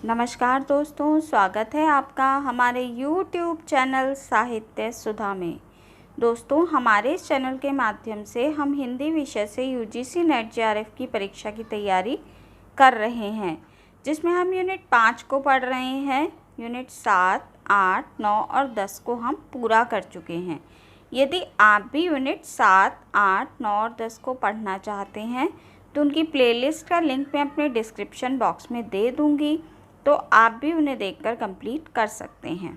नमस्कार दोस्तों, स्वागत है आपका हमारे YouTube चैनल साहित्य सुधा में। दोस्तों, हमारे इस चैनल के माध्यम से हम हिंदी विषय से UGC नेट JRF की परीक्षा की तैयारी कर रहे हैं, जिसमें हम यूनिट 5 को पढ़ रहे हैं। यूनिट 7, 8, 9 और 10 को हम पूरा कर चुके हैं। यदि आप भी यूनिट 7, 8, 9 और 10 को पढ़ना चाहते हैं तो उनकी प्लेलिस्ट का लिंक मैं अपने डिस्क्रिप्शन बॉक्स में दे दूँगी, तो आप भी उन्हें देखकर कंप्लीट कर सकते हैं।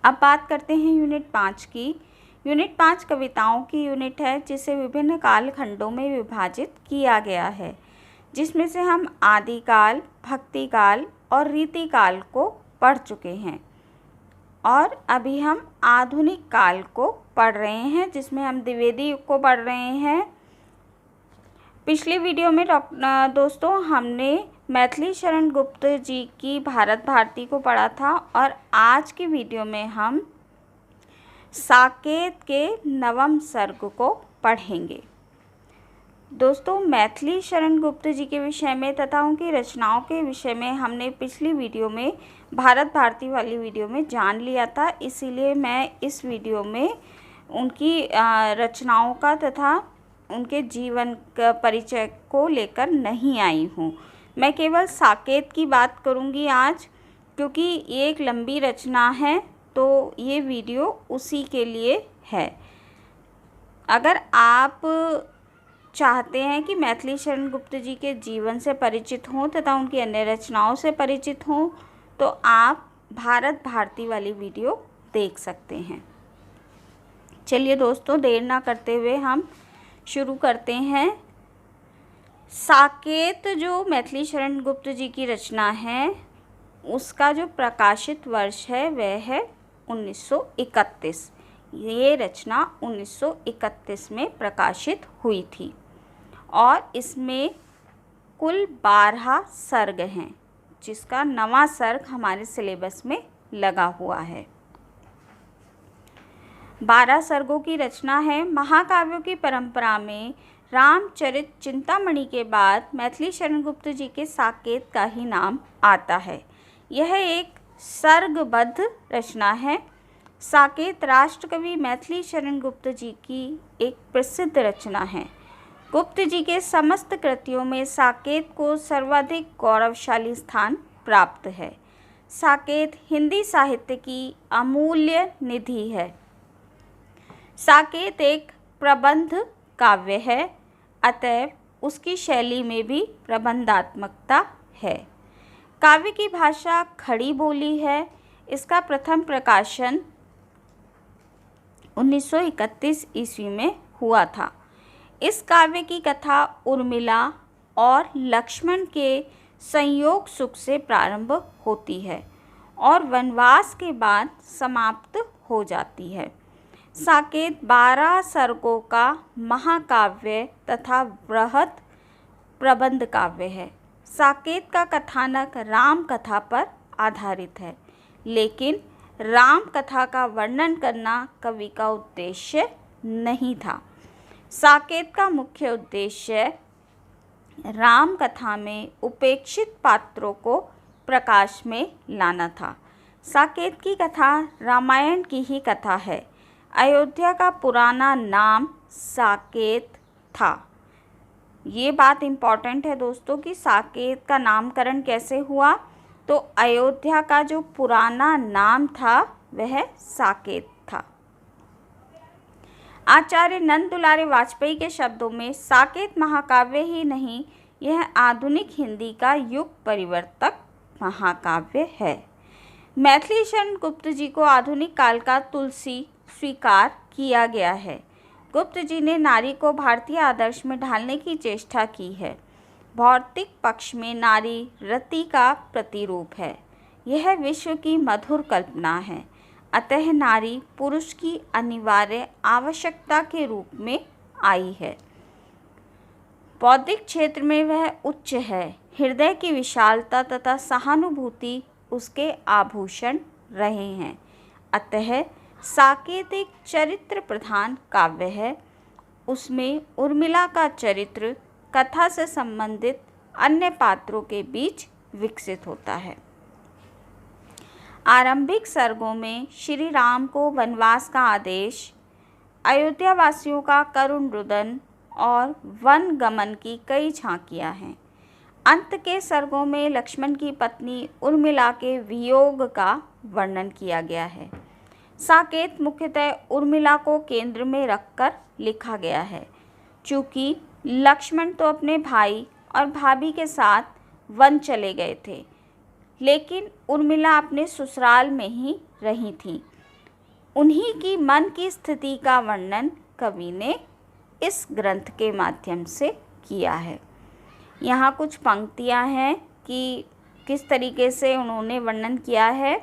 अब बात करते हैं यूनिट 5 की। यूनिट 5 कविताओं की यूनिट है, जिसे विभिन्न कालखंडों में विभाजित किया गया है, जिसमें से हम आदिकाल, भक्तिकाल और रीतिकाल को पढ़ चुके हैं और अभी हम आधुनिक काल को पढ़ रहे हैं, जिसमें हम द्विवेदी युग को पढ़ रहे हैं। पिछली वीडियो में दोस्तों हमने मैथिली शरण गुप्त जी की भारत भारती को पढ़ा था और आज की वीडियो में हम साकेत के नवम सर्ग को पढ़ेंगे। दोस्तों, मैथिली शरण गुप्त जी के विषय में तथा उनकी रचनाओं के विषय में हमने पिछली वीडियो में भारत भारती वाली वीडियो में जान लिया था, इसीलिए मैं इस वीडियो में उनकी रचनाओं का तथा उनके जीवन का परिचय को लेकर नहीं आई हूँ। मैं केवल साकेत की बात करूँगी आज, क्योंकि ये एक लंबी रचना है, तो ये वीडियो उसी के लिए है। अगर आप चाहते हैं कि मैथिली शरण गुप्त जी के जीवन से परिचित हों तथा उनकी अन्य रचनाओं से परिचित हों, तो आप भारत भारती वाली वीडियो देख सकते हैं। चलिए दोस्तों, देर ना करते हुए हम शुरू करते हैं। साकेत जो मैथिली शरण गुप्त जी की रचना है, उसका जो प्रकाशित वर्ष है वह है 1931। ये रचना 1931 में प्रकाशित हुई थी और इसमें कुल 12 सर्ग हैं, जिसका 9वां सर्ग हमारे सिलेबस में लगा हुआ है। 12 सर्गों की रचना है। महाकाव्यों की परंपरा में रामचरित चिंतामणि के बाद मैथिली शरण गुप्त जी के साकेत का ही नाम आता है। यह एक सर्गबद्ध रचना है। साकेत राष्ट्रकवि मैथिली शरण गुप्त जी की एक प्रसिद्ध रचना है। गुप्त जी के समस्त कृतियों में साकेत को सर्वाधिक गौरवशाली स्थान प्राप्त है। साकेत हिंदी साहित्य की अमूल्य निधि है। साकेत एक प्रबंध काव्य है, अतएव उसकी शैली में भी प्रबंधात्मकता है। काव्य की भाषा खड़ी बोली है। इसका प्रथम प्रकाशन 1931 ईस्वी में हुआ था। इस काव्य की कथा उर्मिला और लक्ष्मण के संयोग सुख से प्रारंभ होती है और वनवास के बाद समाप्त हो जाती है। साकेत 12 सर्गों का महाकाव्य तथा बृहद प्रबंध काव्य है। साकेत का कथानक राम कथा पर आधारित है, लेकिन राम कथा का वर्णन करना कवि का उद्देश्य नहीं था। साकेत का मुख्य उद्देश्य राम कथा में उपेक्षित पात्रों को प्रकाश में लाना था। साकेत की कथा रामायण की ही कथा है। अयोध्या का पुराना नाम साकेत था। ये बात इम्पॉर्टेंट है दोस्तों कि साकेत का नामकरण कैसे हुआ। तो अयोध्या का जो पुराना नाम था वह साकेत था। आचार्य नंद दुलारे वाजपेयी के शब्दों में साकेत महाकाव्य ही नहीं, यह आधुनिक हिंदी का युग परिवर्तक महाकाव्य है। मैथिली शरण गुप्त जी को आधुनिक काल का तुलसी स्वीकार किया गया है। गुप्त जी ने नारी को भारतीय आदर्श में ढालने की चेष्टा की है। भौतिक पक्ष में नारी रति का प्रतिरूप है। यह विश्व की मधुर कल्पना है, अतः नारी पुरुष की अनिवार्य आवश्यकता के रूप में आई है। बौद्धिक क्षेत्र में वह उच्च है। हृदय की विशालता तथा सहानुभूति उसके आभूषण रहे हैं। अतः साकेत एक चरित्र प्रधान काव्य है। उसमें उर्मिला का चरित्र कथा से संबंधित अन्य पात्रों के बीच विकसित होता है। आरंभिक सर्गों में श्री राम को वनवास का आदेश, अयोध्या वासियों का करुण रुदन और वन गमन की कई झांकियां हैं। अंत के सर्गों में लक्ष्मण की पत्नी उर्मिला के वियोग का वर्णन किया गया है। साकेत मुख्यतः उर्मिला को केंद्र में रखकर लिखा गया है। चूँकि लक्ष्मण तो अपने भाई और भाभी के साथ वन चले गए थे, लेकिन उर्मिला अपने ससुराल में ही रही थी। उन्हीं की मन की स्थिति का वर्णन कवि ने इस ग्रंथ के माध्यम से किया है। यहाँ कुछ पंक्तियाँ हैं कि किस तरीके से उन्होंने वर्णन किया है।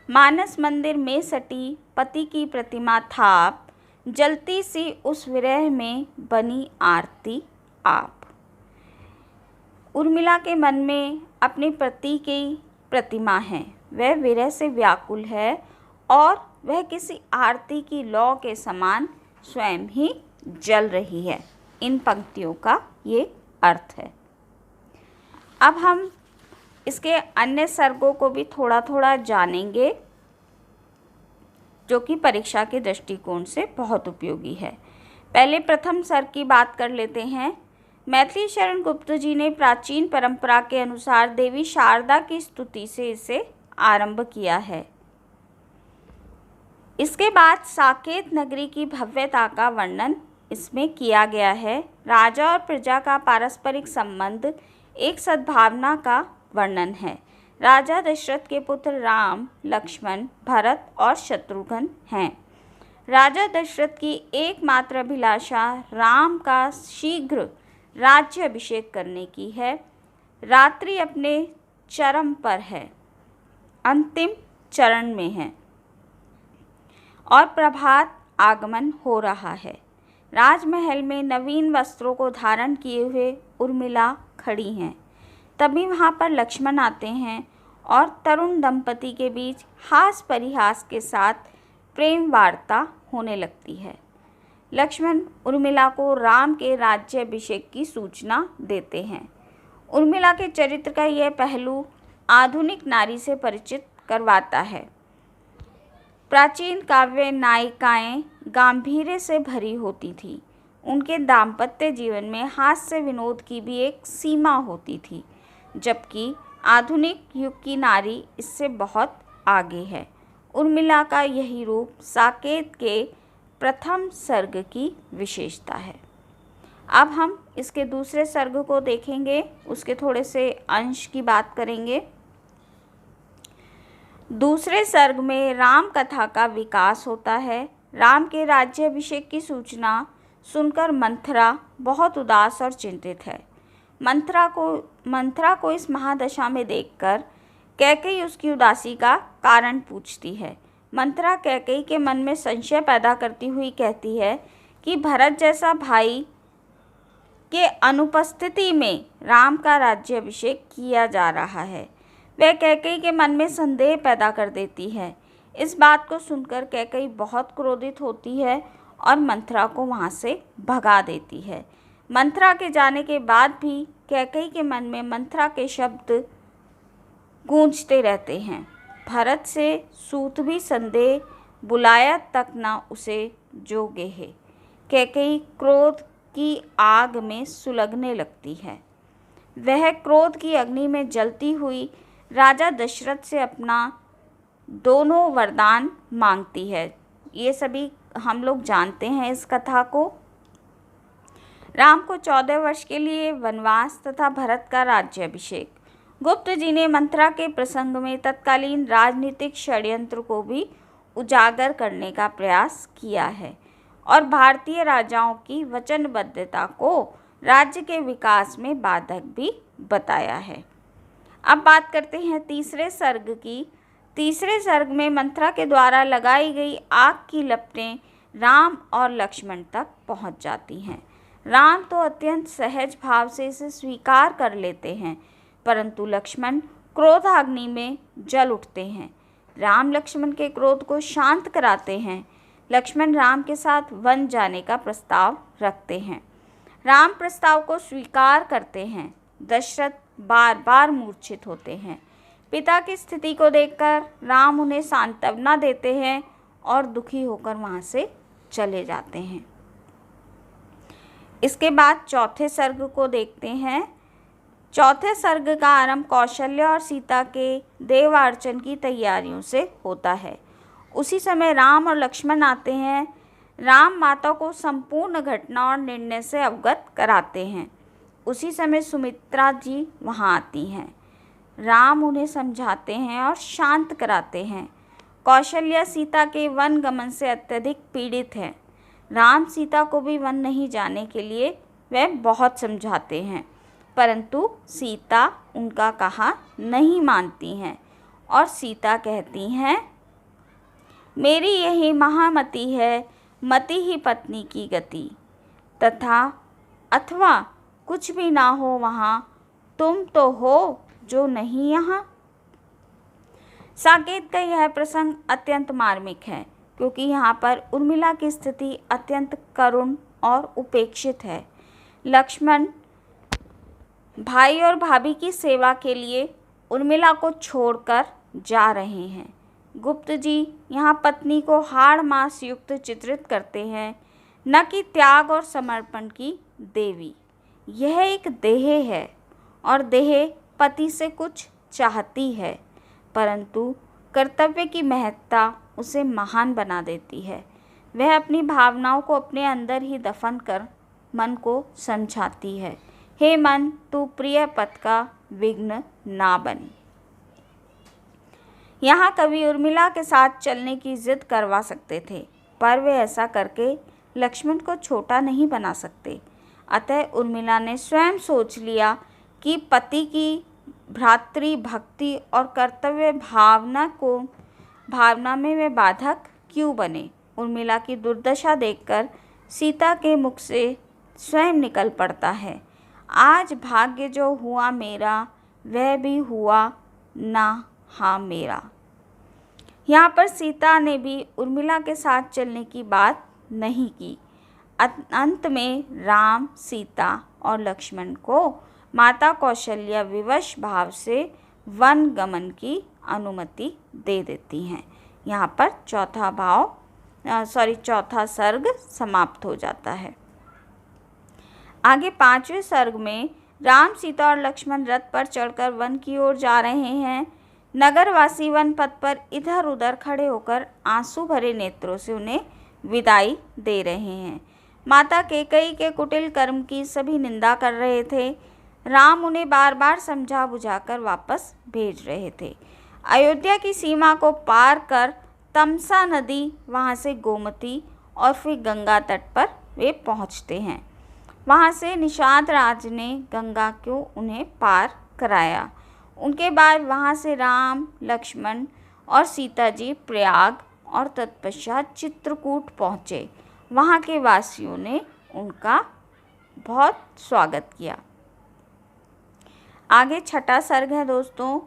मानस मंदिर में सटी पति की प्रतिमा थाप, जलती सी उस विरह में बनी आरती आप। उर्मिला के मन में अपने पति की प्रतिमा है, वह विरह से व्याकुल है और वह किसी आरती की लौ के समान स्वयं ही जल रही है। इन पंक्तियों का ये अर्थ है। अब हम इसके अन्य सर्गों को भी थोड़ा थोड़ा जानेंगे, जो कि परीक्षा के दृष्टिकोण से बहुत उपयोगी है। पहले प्रथम सर्ग की बात कर लेते हैं। मैथिली शरण गुप्त जी ने प्राचीन परंपरा के अनुसार देवी शारदा की स्तुति से इसे आरंभ किया है। इसके बाद साकेत नगरी की भव्यता का वर्णन इसमें किया गया है। राजा और प्रजा का पारस्परिक संबंध, एक सद्भावना का वर्णन है। राजा दशरथ के पुत्र राम, लक्ष्मण, भरत और शत्रुघ्न हैं। राजा दशरथ की एकमात्र अभिलाषा राम का शीघ्र राज्य अभिषेक करने की है। रात्रि अपने चरम पर है, अंतिम चरण में है और प्रभात आगमन हो रहा है। राजमहल में नवीन वस्त्रों को धारण किए हुए उर्मिला खड़ी हैं। तभी वहाँ पर लक्ष्मण आते हैं और तरुण दंपति के बीच हास परिहास के साथ प्रेम वार्ता होने लगती है। लक्ष्मण उर्मिला को राम के राज्याभिषेक की सूचना देते हैं। उर्मिला के चरित्र का यह पहलू आधुनिक नारी से परिचित करवाता है। प्राचीन काव्य नायिकाएं गांधीर्य से भरी होती थी। उनके दाम्पत्य जीवन में हास्य विनोद की भी एक सीमा होती थी, जबकि आधुनिक युग की नारी इससे बहुत आगे है। उर्मिला का यही रूप साकेत के प्रथम सर्ग की विशेषता है। अब हम इसके दूसरे सर्ग को देखेंगे, उसके थोड़े से अंश की बात करेंगे। दूसरे सर्ग में राम कथा का विकास होता है। राम के राज्याभिषेक की सूचना सुनकर मंथरा बहुत उदास और चिंतित है। मंथरा को इस महादशा में देखकर कैकेयी उसकी उदासी का कारण पूछती है। मंथरा कैकेयी के मन में संशय पैदा करती हुई कहती है कि भरत जैसा भाई के अनुपस्थिति में राम का राज्याभिषेक किया जा रहा है। वह कैकेयी के मन में संदेह पैदा कर देती है। इस बात को सुनकर कैकेयी बहुत क्रोधित होती है और मंथरा को वहाँ से भगा देती है। मंथरा के जाने के बाद भी कैकेयी के मन में मंथरा के शब्द गूंजते रहते हैं। भरत से सूत भी संदेह, बुलाया तक ना उसे जो गेहे। कैकेयी क्रोध की आग में सुलगने लगती है। वह क्रोध की अग्नि में जलती हुई राजा दशरथ से अपना दोनों वरदान मांगती है। ये सभी हम लोग जानते हैं इस कथा को। राम को 14 वर्ष के लिए वनवास तथा भरत का राज्याभिषेक। गुप्त जी ने मंथरा के प्रसंग में तत्कालीन राजनीतिक षड्यंत्र को भी उजागर करने का प्रयास किया है और भारतीय राजाओं की वचनबद्धता को राज्य के विकास में बाधक भी बताया है। अब बात करते हैं तीसरे सर्ग की। तीसरे सर्ग में मंथरा के द्वारा लगाई गई आग की लपटें राम और लक्ष्मण तक पहुंच जाती हैं। राम तो अत्यंत सहज भाव से इसे स्वीकार कर लेते हैं, परंतु लक्ष्मण क्रोधाग्नि में जल उठते हैं। राम लक्ष्मण के क्रोध को शांत कराते हैं। लक्ष्मण राम के साथ वन जाने का प्रस्ताव रखते हैं। राम प्रस्ताव को स्वीकार करते हैं। दशरथ बार बार मूर्छित होते हैं। पिता की स्थिति को देखकर राम उन्हें सांत्वना देते हैं और दुखी होकर वहाँ से चले जाते हैं। इसके बाद चौथे सर्ग को देखते हैं। चौथे सर्ग का आरंभ कौशल्य और सीता के देवार्चन की तैयारियों से होता है। उसी समय राम और लक्ष्मण आते हैं। राम माता को संपूर्ण घटना और निर्णय से अवगत कराते हैं। उसी समय सुमित्रा जी वहां आती हैं। राम उन्हें समझाते हैं और शांत कराते हैं। कौशल्या सीता के वन गमन से अत्यधिक पीड़ित है। राम सीता को भी वन नहीं जाने के लिए वह बहुत समझाते हैं, परंतु सीता उनका कहा नहीं मानती हैं और सीता कहती हैं, मेरी यही महामति है, मति ही पत्नी की गति, तथा अथवा कुछ भी ना हो वहाँ, तुम तो हो जो नहीं यहाँ। साकेत का यह प्रसंग अत्यंत मार्मिक है, क्योंकि यहाँ पर उर्मिला की स्थिति अत्यंत करुण और उपेक्षित है। लक्ष्मण भाई और भाभी की सेवा के लिए उर्मिला को छोड़कर जा रहे हैं। गुप्त जी यहाँ पत्नी को हाड़ मास युक्त चित्रित करते हैं, न कि त्याग और समर्पण की देवी। यह एक देह है और देह पति से कुछ चाहती है, परंतु कर्तव्य की महत्ता उसे महान बना देती है। वह अपनी भावनाओं को अपने अंदर ही दफन कर मन को समझाती है, हे मन, तू प्रिय पथ का विघ्न ना बन। यहाँ कवि उर्मिला के साथ चलने की जिद करवा सकते थे, पर वे ऐसा करके लक्ष्मण को छोटा नहीं बना सकते। अतः उर्मिला ने स्वयं सोच लिया कि पति की भ्रातृ भक्ति और कर्तव्य भावना में वे बाधक क्यों बने। उर्मिला की दुर्दशा देखकर सीता के मुख से स्वयं निकल पड़ता है, आज भाग्य जो हुआ मेरा, वह भी हुआ ना हाँ मेरा। यहाँ पर सीता ने भी उर्मिला के साथ चलने की बात नहीं की। अंत में राम, सीता और लक्ष्मण को माता कौशल्या विवश भाव से वन गमन की अनुमति दे देती हैं। यहाँ पर चौथा सर्ग समाप्त हो जाता है। आगे 5वें सर्ग में राम, सीता और लक्ष्मण रथ पर चढ़कर वन की ओर जा रहे हैं। नगरवासी वन पथ पर इधर उधर खड़े होकर आंसू भरे नेत्रों से उन्हें विदाई दे रहे हैं। माता कैकेयी के कुटिल कर्म की सभी निंदा कर रहे थे। राम उन्हें बार बार समझा बुझाकर वापस भेज रहे थे। अयोध्या की सीमा को पार कर तमसा नदी, वहाँ से गोमती और फिर गंगा तट पर वे पहुँचते हैं। वहाँ से निषाद राज ने गंगा को उन्हें पार कराया। उनके बाद वहाँ से राम, लक्ष्मण और सीता जी प्रयाग और तत्पश्चात चित्रकूट पहुँचे। वहाँ के वासियों ने उनका बहुत स्वागत किया। आगे छठा सर्ग है दोस्तों।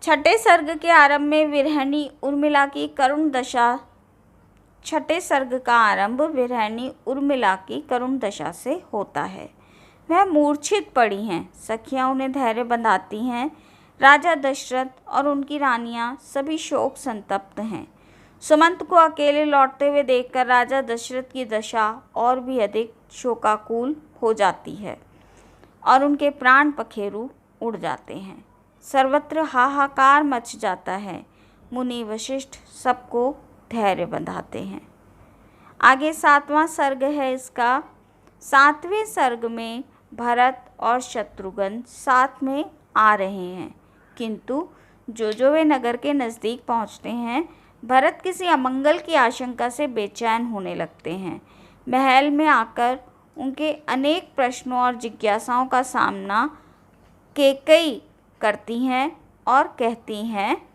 छठे सर्ग के आरंभ में विरहिणी उर्मिला की करुण दशा छठे सर्ग का आरंभ विरहिणी उर्मिला की करुण दशा से होता है। वह मूर्छित पड़ी हैं। सखियाँ उन्हें धैर्य बंधाती हैं। राजा दशरथ और उनकी रानियाँ सभी शोक संतप्त हैं। सुमंत को अकेले लौटते हुए देखकर राजा दशरथ की दशा और भी अधिक शोकाकुल हो जाती है और उनके प्राण पखेरु उड़ जाते हैं। सर्वत्र हाहाकार मच जाता है। मुनि वशिष्ठ सबको धैर्य बंधाते हैं। आगे 7वां सर्ग है इसका। 7वें सर्ग में भरत और शत्रुघ्न साथ में आ रहे हैं, किंतु जो वे नगर के नज़दीक पहुंचते हैं, भरत किसी अमंगल की आशंका से बेचैन होने लगते हैं। महल में आकर उनके अनेक प्रश्नों और जिज्ञासाओं का सामना कैकेयी करती हैं और कहती हैं,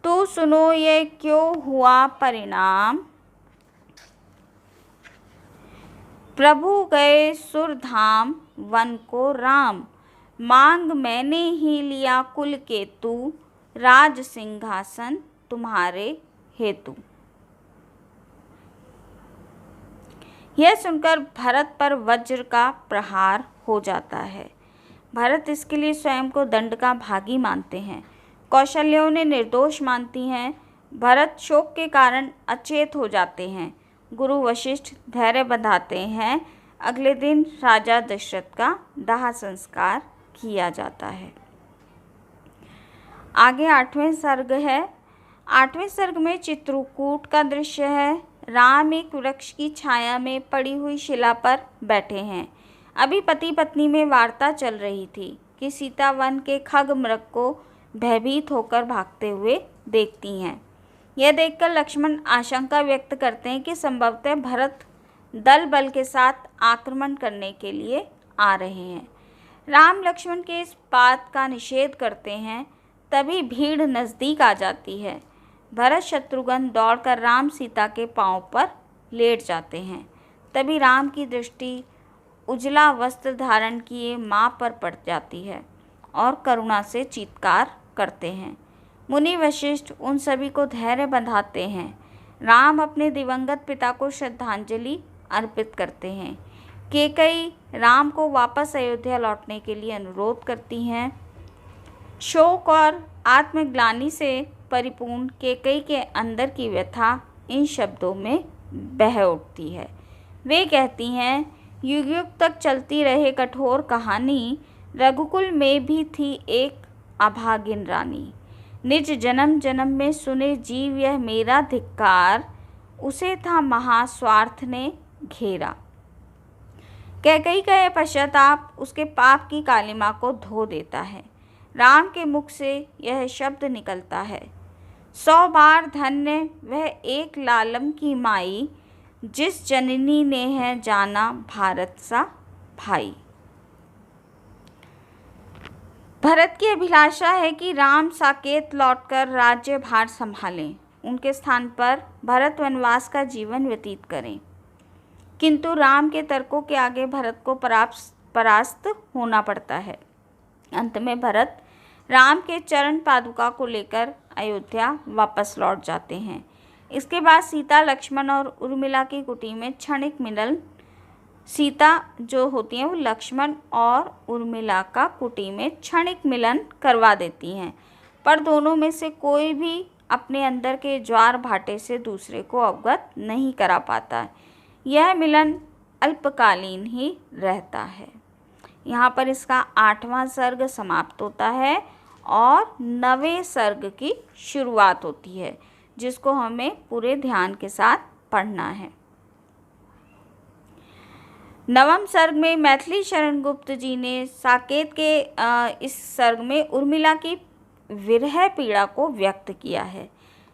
तो सुनो ये क्यों हुआ परिणाम। प्रभु गए सुरधाम, वन को राम, मांग मैंने ही लिया कुल केतु, राज सिंहासन तुम्हारे हेतु। यह सुनकर भरत पर वज्र का प्रहार हो जाता है। भरत इसके लिए स्वयं को दंड का भागी मानते हैं। कौशल्या उन्हें निर्दोष मानती हैं। भरत शोक के कारण अचेत हो जाते हैं। गुरु वशिष्ठ धैर्य बंधाते हैं। अगले दिन राजा दशरथ का दाह संस्कार किया जाता है। आगे 8वें सर्ग है। 8वें सर्ग में चित्रकूट का दृश्य है। राम एक वृक्ष की छाया में पड़ी हुई शिला पर बैठे हैं। अभी पति पत्नी में वार्ता चल रही थी कि सीता वन के खग मृग को भयभीत होकर भागते हुए देखती हैं। यह देखकर लक्ष्मण आशंका व्यक्त करते हैं कि संभवतः भरत दल बल के साथ आक्रमण करने के लिए आ रहे हैं। राम लक्ष्मण के इस बात का निषेध करते हैं। तभी भीड़ नज़दीक आ जाती है। भरत शत्रुघ्न दौड़कर राम सीता के पांव पर लेट जाते हैं। तभी राम की दृष्टि उजला वस्त्र धारण किए माँ पर पड़ जाती है और करुणा से चीत्कार करते हैं। मुनि वशिष्ठ उन सभी को धैर्य बंधाते हैं। राम अपने दिवंगत पिता को श्रद्धांजलि अर्पित करते हैं। कैकेयी राम को वापस अयोध्या लौटने के लिए अनुरोध करती हैं। शोक और आत्मग्लानि से परिपूर्ण कैकेयी के अंदर की व्यथा इन शब्दों में बह उठती है। वे कहती हैं, युग युग तक चलती रहे कठोर कहानी, रघुकुल में भी थी एक अभागिन रानी। निज जन्म जन्म में सुने जीव यह मेरा धिक्कार, उसे था महास्वार्थ ने घेरा। कैकेयी का यह पश्चाताप उसके पाप की कालिमा को धो देता है। राम के मुख से यह शब्द निकलता है, 100 बार धन्य वह एक लालम की माई, जिस जननी ने है जाना भारत सा भाई। भरत की अभिलाषा है कि राम साकेत लौटकर राज्यभार संभालें। उनके स्थान पर भरत वनवास का जीवन व्यतीत करें। किंतु राम के तर्कों के आगे भरत को परास्त होना पड़ता है। अंत में भरत राम के चरण पादुका को लेकर अयोध्या वापस लौट जाते हैं। इसके बाद सीता, लक्ष्मण और उर्मिला की कुटी में क्षणिक मिलन। सीता जो होती हैं वो लक्ष्मण और उर्मिला का कुटी में क्षणिक मिलन करवा देती हैं, पर दोनों में से कोई भी अपने अंदर के ज्वार भाटे से दूसरे को अवगत नहीं करा पाता। यह मिलन अल्पकालीन ही रहता है। यहाँ पर इसका 8वां सर्ग समाप्त होता है और 9वें सर्ग की शुरुआत होती है, जिसको हमें पूरे ध्यान के साथ पढ़ना है। 9वें सर्ग में मैथिली शरण गुप्त जी ने साकेत के इस सर्ग में उर्मिला की विरह पीड़ा को व्यक्त किया है।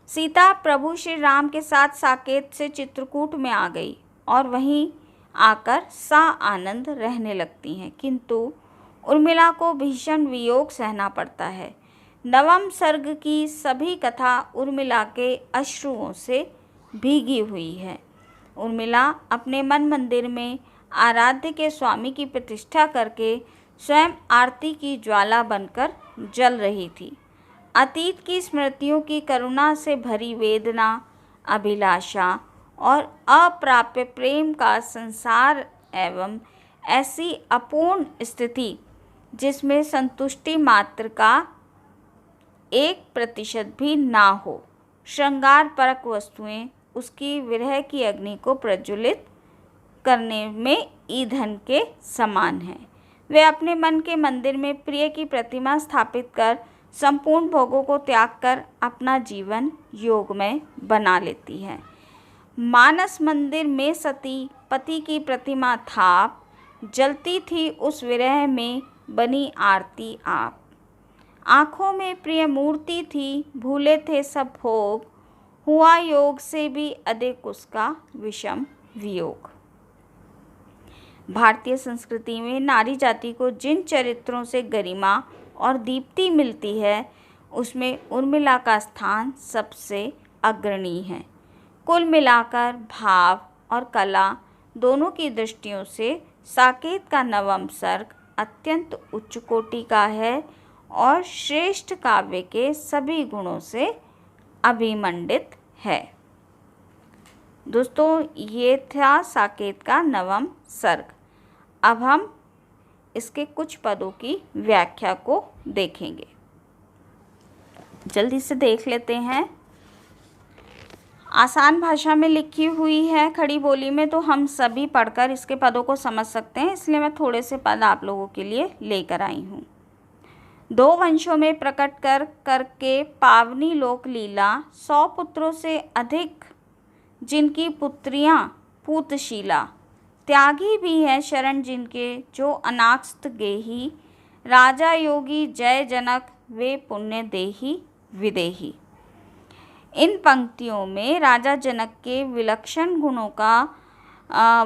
सीता प्रभु श्री राम के साथ साकेत से चित्रकूट में आ गई और वहीं आकर सा आनंद रहने लगती हैं, किंतु उर्मिला को भीषण वियोग सहना पड़ता है। 9वें सर्ग की सभी कथा उर्मिला के अश्रुओं से भीगी हुई है। उर्मिला अपने मन मंदिर में आराध्य के स्वामी की प्रतिष्ठा करके स्वयं आरती की ज्वाला बनकर जल रही थी। अतीत की स्मृतियों की करुणा से भरी वेदना, अभिलाषा और अप्राप्य प्रेम का संसार एवं ऐसी अपूर्ण स्थिति जिसमें संतुष्टि मात्र का 1% भी ना हो, श्रृंगार परक वस्तुएं उसकी विरह की अग्नि को प्रज्वलित करने में ईंधन के समान हैं। वे अपने मन के मंदिर में प्रिय की प्रतिमा स्थापित कर संपूर्ण भोगों को त्याग कर अपना जीवन योगमय बना लेती है। मानस मंदिर में सती पति की प्रतिमा थाप, जलती थी उस विरह में बनी आरती आप। आँखों में प्रिय मूर्ति थी, भूले थे सब भोग, हुआ योग से भी अधिक उसका विषम वियोग। भारतीय संस्कृति में नारी जाति को जिन चरित्रों से गरिमा और दीप्ति मिलती है, उसमें उर्मिला का स्थान सबसे अग्रणी है। कुल मिलाकर भाव और कला दोनों की दृष्टियों से साकेत का 9वां सर्ग अत्यंत उच्च कोटि का है और श्रेष्ठ काव्य के सभी गुणों से अभिमंडित है। दोस्तों, ये था साकेत का 9वां सर्ग। अब हम इसके कुछ पदों की व्याख्या को देखेंगे। जल्दी से देख लेते हैं। आसान भाषा में लिखी हुई है खड़ी बोली में, तो हम सभी पढ़कर इसके पदों को समझ सकते हैं, इसलिए मैं थोड़े से पद आप लोगों के लिए लेकर आई हूँ। 2 वंशों में प्रकट करके पावनी लोक लीला, 100 पुत्रों से अधिक जिनकी पुत्रियां पूतशीला, त्यागी भी है शरण जिनके जो अनाक्स्त गेही, राजा योगी जय जनक वे पुण्य देही विदेही। इन पंक्तियों में राजा जनक के विलक्षण गुणों का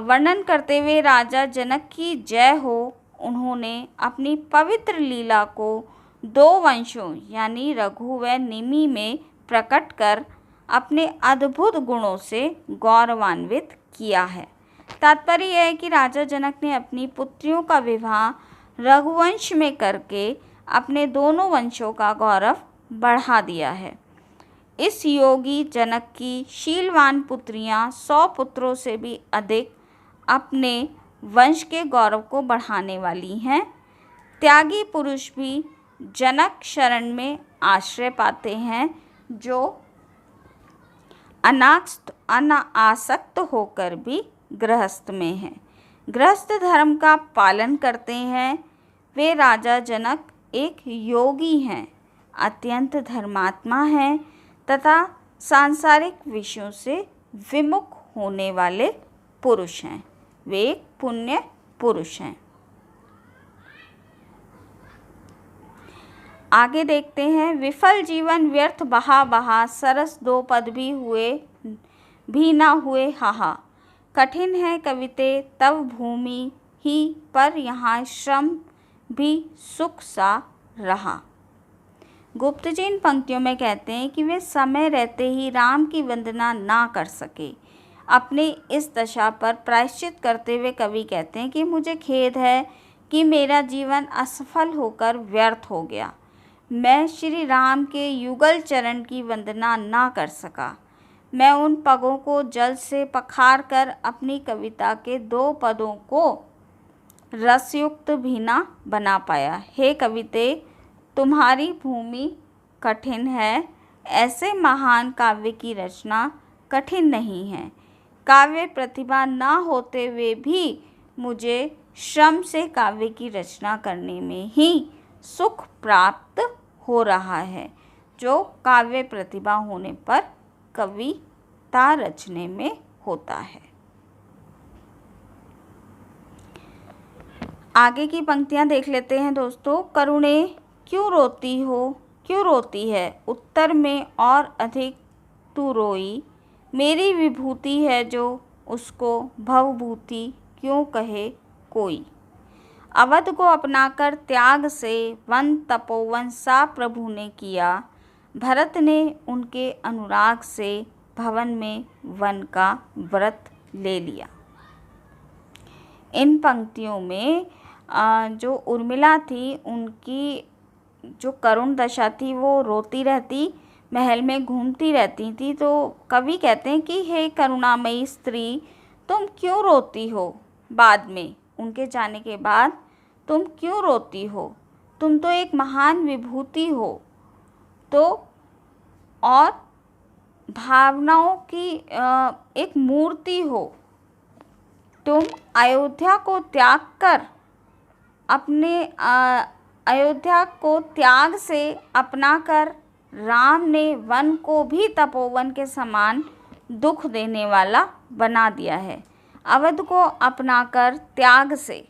वर्णन करते हुए राजा जनक की जय हो, उन्होंने अपनी पवित्र लीला को 2 वंशों यानी रघु व निमि में प्रकट कर अपने अद्भुत गुणों से गौरवान्वित किया है। तात्पर्य यह है कि राजा जनक ने अपनी पुत्रियों का विवाह रघुवंश में करके अपने दोनों वंशों का गौरव बढ़ा दिया है। इस योगी जनक की शीलवान पुत्रियां 100 पुत्रों से भी अधिक अपने वंश के गौरव को बढ़ाने वाली हैं। त्यागी पुरुष भी जनक शरण में आश्रय पाते हैं, जो अनासक्त होकर भी गृहस्थ में हैं, गृहस्थ धर्म का पालन करते हैं। वे राजा जनक एक योगी हैं, अत्यंत धर्मात्मा हैं तथा सांसारिक विषयों से विमुख होने वाले पुरुष हैं। वे एक पुण्य पुरुष हैं। आगे देखते हैं। विफल जीवन व्यर्थ बहा बहा, सरस 2 पद भी हुए भी ना हुए हाहा। कठिन है कविते तव भूमि ही, पर यहाँ श्रम भी सुख सा रहा। गुप्त जी इन पंक्तियों में कहते हैं कि वे समय रहते ही राम की वंदना ना कर सके। अपनी इस दशा पर प्रायश्चित करते हुए कवि कहते हैं कि मुझे खेद है कि मेरा जीवन असफल होकर व्यर्थ हो गया। मैं श्री राम के युगल चरण की वंदना ना कर सका। मैं उन पगों को जल से पखार कर अपनी कविता के 2 पदों को रसयुक्त भी ना बना पाया। हे कविते, तुम्हारी भूमि कठिन है, ऐसे महान काव्य की रचना कठिन नहीं है। काव्य प्रतिभा ना होते हुए भी मुझे श्रम से काव्य की रचना करने में ही सुख प्राप्त हो रहा है, जो काव्य प्रतिभा होने पर कविता रचने में होता है। आगे की पंक्तियां देख लेते हैं दोस्तों। करुणे क्यों रोती हो, क्यों रोती है, उत्तर में और अधिक तू रोई। मेरी विभूति है जो उसको भवभूति क्यों कहे कोई। अवध को अपनाकर त्याग से वन तपोवन सा प्रभु ने किया। भरत ने उनके अनुराग से भवन में वन का व्रत ले लिया। इन पंक्तियों में जो उर्मिला थी, उनकी जो करुण दशा थी, वो रोती रहती, महल में घूमती रहती थी। तो कवि कहते हैं कि हे करुणामयी स्त्री, तुम क्यों रोती हो। बाद में उनके जाने के बाद तुम क्यों रोती हो, तुम तो एक महान विभूति हो, तो और भावनाओं की एक मूर्ति हो। तुम अयोध्या को त्याग कर अयोध्या को त्याग से अपनाकर राम ने वन को भी तपोवन के समान दुख देने वाला बना दिया है। अवध को अपनाकर त्याग से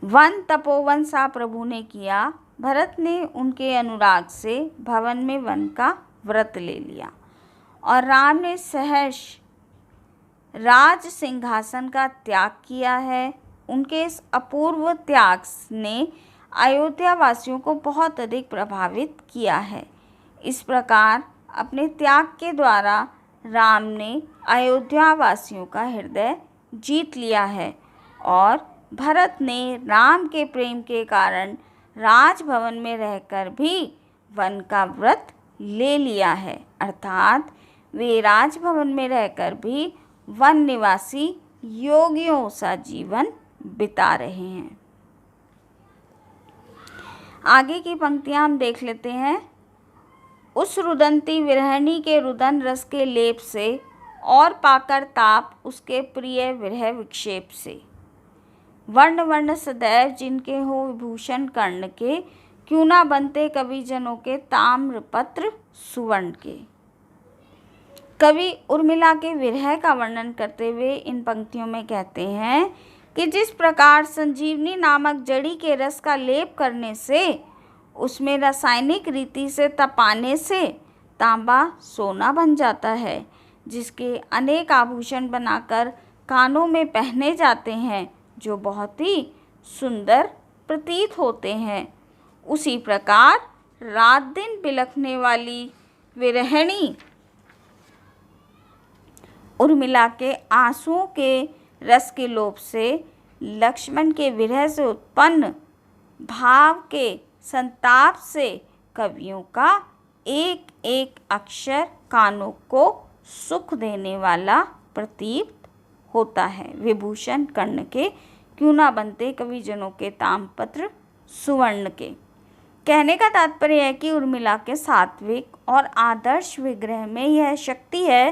वन तपोवन सा प्रभु ने किया। भरत ने उनके अनुराग से भवन में वन का व्रत ले लिया और राम ने सहर्ष राज सिंहासन का त्याग किया है। उनके इस अपूर्व त्याग ने अयोध्या वासियों को बहुत अधिक प्रभावित किया है। इस प्रकार अपने त्याग के द्वारा राम ने अयोध्या वासियों का हृदय जीत लिया है और भरत ने राम के प्रेम के कारण राजभवन में रहकर भी वन का व्रत ले लिया है, अर्थात वे राजभवन में रहकर भी वन निवासी योगियों सा जीवन बिता रहे हैं। आगे की पंक्तियां हम देख लेते हैं। उस रुदंती विरहिणी के रुदन रस के लेप से और पाकर ताप उसके प्रिय विरह विक्षेप से। वर्ण वर्ण सदैव जिनके हो विभूषण कर्ण के, क्यों ना बनते कवि जनों के ताम्रपत्र सुवर्ण के। कवि उर्मिला के विरह का वर्णन करते हुए इन पंक्तियों में कहते हैं कि जिस प्रकार संजीवनी नामक जड़ी के रस का लेप करने से, उसमें रासायनिक रीति से तपाने से तांबा सोना बन जाता है, जिसके अनेक आभूषण बनाकर कानों में पहने जाते हैं जो बहुत ही सुंदर प्रतीत होते हैं, उसी प्रकार रात दिन बिलखने वाली विरहिणी उर्मिला के आंसुओं के रस के लोभ से, लक्ष्मण के विरह से उत्पन्न भाव के संताप से कवियों का एक एक अक्षर कानों को सुख देने वाला प्रतीत होता है। विभूषण कर्ण के, क्यों ना बनते कवि जनों के ताम्रपत्र सुवर्ण के। कहने का तात्पर्य है कि उर्मिला के सात्विक और आदर्श विग्रह में यह शक्ति है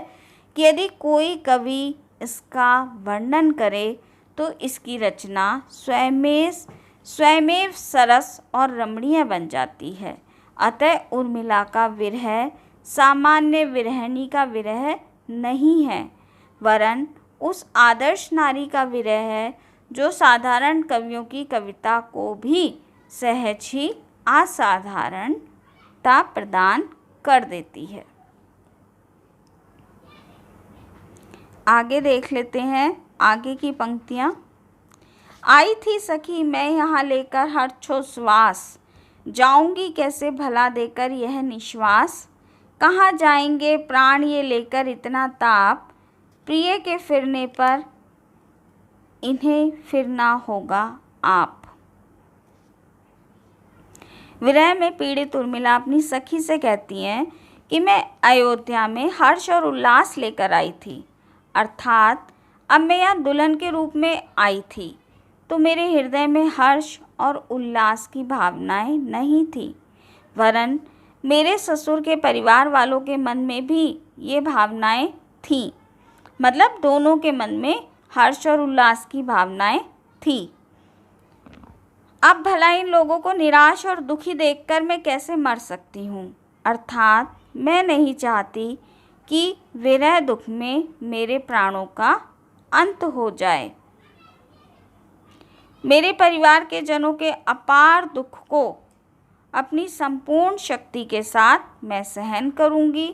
कि यदि कोई कवि इसका वर्णन करे तो इसकी रचना स्वयमेव सरस और रमणीय बन जाती है। अतः उर्मिला का विरह सामान्य विरहिणी का विरह नहीं है, वरन उस आदर्श नारी का विरह है जो साधारण कवियों की कविता को भी सहज ही असाधारणता प्रदान कर देती है। आगे देख लेते हैं आगे की पंक्तियाँ। आई थी सखी मैं यहाँ लेकर हर्षो श्वास, जाऊंगी कैसे भला देकर यह निश्वास। कहाँ जाएंगे प्राण ये लेकर इतना ताप, प्रिय के फिरने पर इन्हें फिरना होगा आप। विरह में पीड़ित उर्मिला अपनी सखी से कहती हैं कि मैं अयोध्या में हर्ष और उल्लास लेकर आई थी, अर्थात अब मैं यहाँ दुल्हन के रूप में आई थी तो मेरे हृदय में हर्ष और उल्लास की भावनाएं नहीं थी, वरन मेरे ससुर के परिवार वालों के मन में भी ये भावनाएं थीं। मतलब दोनों के मन में हर्ष और उल्लास की भावनाएं थी। अब भला इन लोगों को निराश और दुखी देखकर मैं कैसे मर सकती हूँ, अर्थात मैं नहीं चाहती कि विरह दुख में मेरे प्राणों का अंत हो जाए। मेरे परिवार के जनों के अपार दुख को अपनी संपूर्ण शक्ति के साथ मैं सहन करूंगी।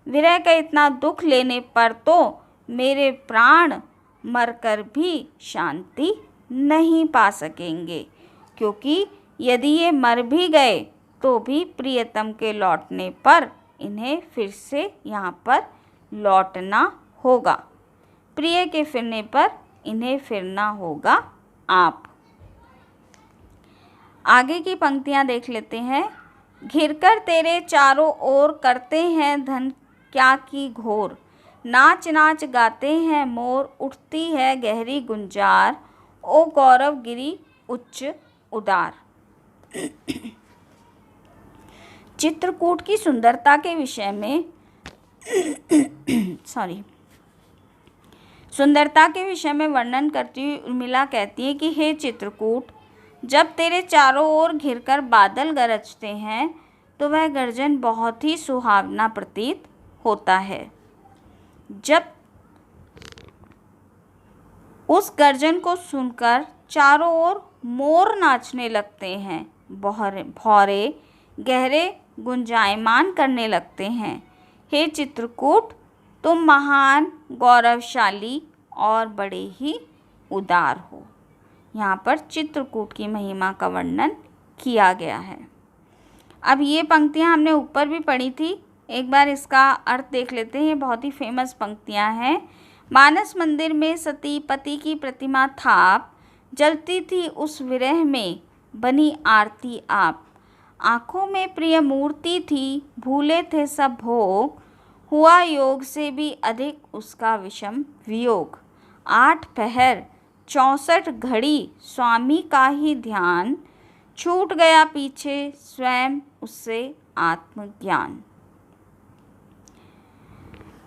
विरह का इतना दुख लेने पर तो मेरे प्राण मरकर भी शांति नहीं पा सकेंगे, क्योंकि यदि ये मर भी गए तो भी प्रियतम के लौटने पर इन्हें फिर से यहाँ पर लौटना होगा। प्रिय के फिरने पर इन्हें फिरना होगा आप। आगे की पंक्तियाँ देख लेते हैं। घिरकर तेरे चारों ओर करते हैं धन क्या की घोर, नाच नाच गाते हैं मोर, उठती है गहरी गुंजार, ओ गौरव गिरी उच्च उदार। चित्रकूट की सुंदरता के विषय में सुंदरता के विषय में वर्णन करती हुई उर्मिला कहती है कि हे चित्रकूट, जब तेरे चारों ओर घिरकर बादल गरजते हैं तो वह गर्जन बहुत ही सुहावना प्रतीत होता है। जब उस गर्जन को सुनकर चारों ओर मोर नाचने लगते हैं, भौरे गहरे गुंजायमान करने लगते हैं। हे चित्रकूट, तुम महान, गौरवशाली और बड़े ही उदार हो। यहाँ पर चित्रकूट की महिमा का वर्णन किया गया है। अब ये पंक्तियाँ हमने ऊपर भी पढ़ी थी, एक बार इसका अर्थ देख लेते हैं। ये बहुत ही फेमस पंक्तियाँ हैं। मानस मंदिर में सती पति की प्रतिमा थाप, जलती थी उस विरह में बनी आरती आप। आँखों में प्रिय मूर्ति थी, भूले थे सब भोग, हुआ योग से भी अधिक उसका विषम वियोग। 8 पहर 64 घड़ी स्वामी का ही ध्यान, छूट गया पीछे स्वयं उससे आत्मज्ञान।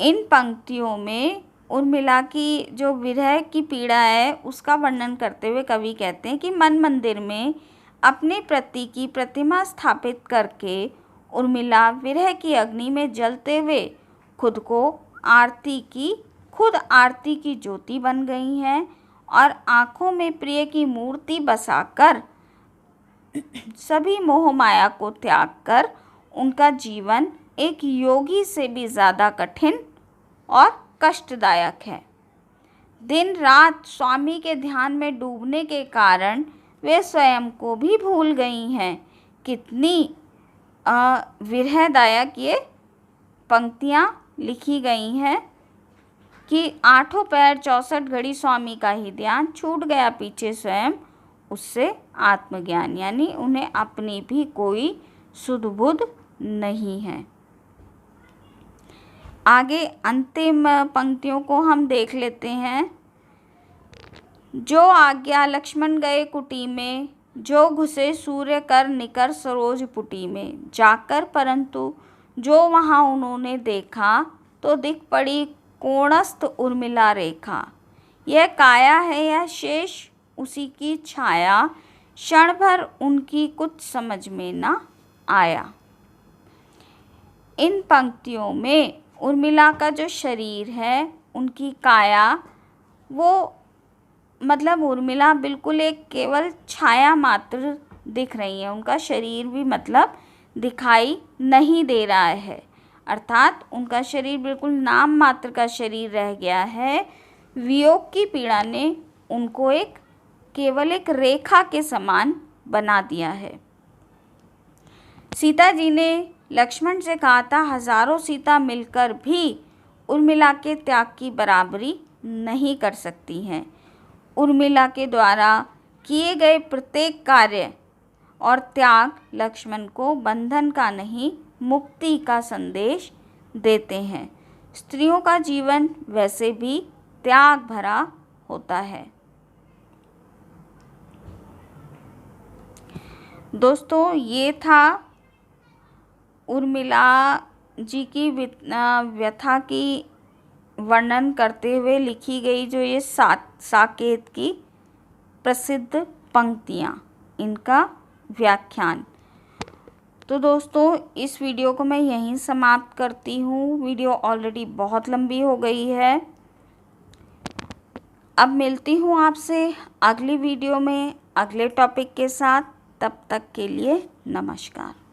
इन पंक्तियों में उर्मिला की जो विरह की पीड़ा है उसका वर्णन करते हुए कवि कहते हैं कि मन मंदिर में अपने प्रति की प्रतिमा स्थापित करके उर्मिला विरह की अग्नि में जलते हुए खुद आरती की ज्योति बन गई हैं और आँखों में प्रिय की मूर्ति बसाकर सभी मोह माया को त्याग कर उनका जीवन एक योगी से भी ज़्यादा कठिन और कष्टदायक है। दिन रात स्वामी के ध्यान में डूबने के कारण वे स्वयं को भी भूल गई हैं। कितनी विरहदायक ये पंक्तियाँ लिखी गई हैं कि आठों पैर 64 घड़ी स्वामी का ही ध्यान, छूट गया पीछे स्वयं उससे आत्मज्ञान, यानी उन्हें अपनी भी कोई सुध बुध नहीं है। आगे अंतिम पंक्तियों को हम देख लेते हैं। जो आज्ञा लक्ष्मण गए कुटी में, जो घुसे सूर्य कर निकर सरोज पुटी में जाकर, परंतु जो वहाँ उन्होंने देखा तो दिख पड़ी कोणस्थ उर्मिला रेखा। यह काया है यह शेष उसी की छाया, क्षण भर उनकी कुछ समझ में न आया। इन पंक्तियों में उर्मिला का जो शरीर है, उनकी काया, वो मतलब उर्मिला बिल्कुल एक केवल छाया मात्र दिख रही है, उनका शरीर भी मतलब दिखाई नहीं दे रहा है, अर्थात उनका शरीर बिल्कुल नाम मात्र का शरीर रह गया है। वियोग की पीड़ा ने उनको केवल एक रेखा के समान बना दिया है। सीता जी ने लक्ष्मण से कहा था, हजारों सीता मिलकर भी उर्मिला के त्याग की बराबरी नहीं कर सकती हैं। उर्मिला के द्वारा किए गए प्रत्येक कार्य और त्याग लक्ष्मण को बंधन का नहीं, मुक्ति का संदेश देते हैं। स्त्रियों का जीवन वैसे भी त्याग भरा होता है। दोस्तों, ये था उर्मिला जी की व्यथा की वर्णन करते हुए लिखी गई जो ये साकेत की प्रसिद्ध पंक्तियाँ, इनका व्याख्यान। तो दोस्तों, इस वीडियो को मैं यहीं समाप्त करती हूँ। वीडियो ऑलरेडी बहुत लंबी हो गई है। अब मिलती हूँ आपसे अगली वीडियो में अगले टॉपिक के साथ। तब तक के लिए नमस्कार।